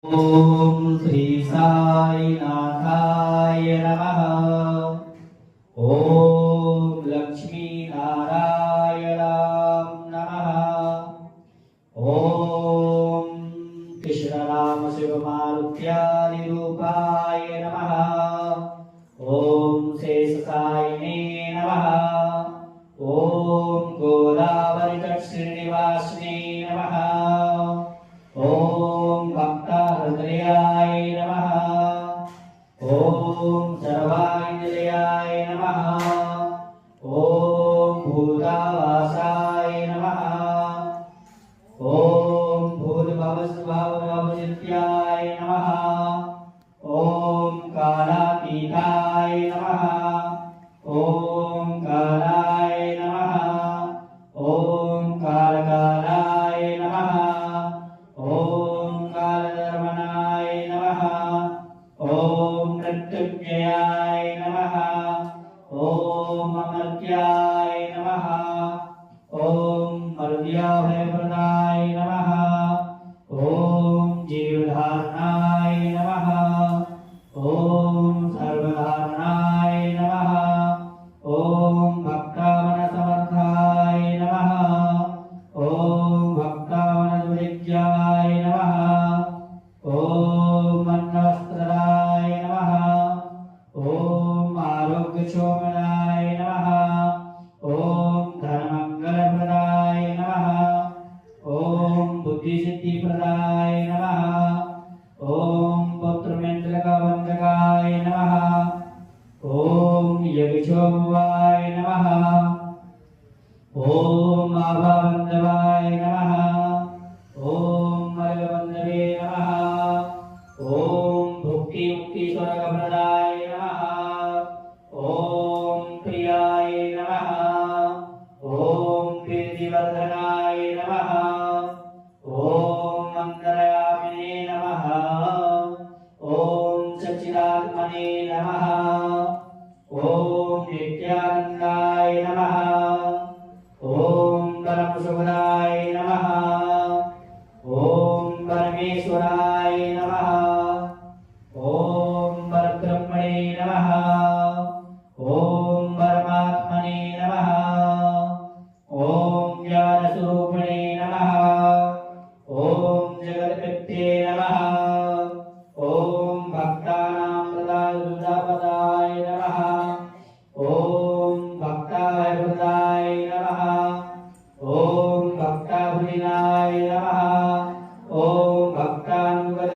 ओम श्री साई नाथाय नमः। ओम लक्ष्मी नारायणाय नमः। ओम कृष्ण राम शिव मारुत्यादि रूपाय नमः। ओम शेष साईने नमः। ओम गोदावरी तट श्रीनिवासने नमः। ओम भक्ताहृदयाय नमः। ओम सर्वांगियाय नमः। ओम भूतावासाय नमः। ओम भूतभवस्वभवजित्याय नमः। ओम कालातीताय नमः। ओम कालाय नमः। ओम कालकालाय नमः। ओम कालधर्मनाय नमः। ओम मृत्युंजयाय नमः। ओम अमर्त्याय नमः। ओम मर्त्याभयप्रदाय नमः। ओम जीवधारणाय नमः। ओम सर्वधारणाय नमः। ओम भक्तावनसमर्थाय नमः। ओम भक्तावनदुर्जयाय नमः। ओम अन्नवस्त्रदाय नमः। ओम आरोग्यशोभनाय नमः। ओम धनमंगलप्रदाय नमः। ओम बुद्धिसिद्धिप्रदाय नमः। ओम पुत्रमेन्द्रकवन्दकाय नमः। ओम यज्ञशोभाय नमः। ओम आभावन्दवाय नमः। ओम मर्गवन्दवे नमः। ओम भुक्ति मुक्ति स्वर्गप्रदाय नमः। ओम प्रियाय नमः। ओम प्रीतिवर्धनाय नमः। ओम मंगलयामिने नमः। ओम सच्चिदात्मने नमः। ओम नित्यानन्दाय नमः। ओम परमसुखदाय नमः। ओम परमेश्वराय नमः।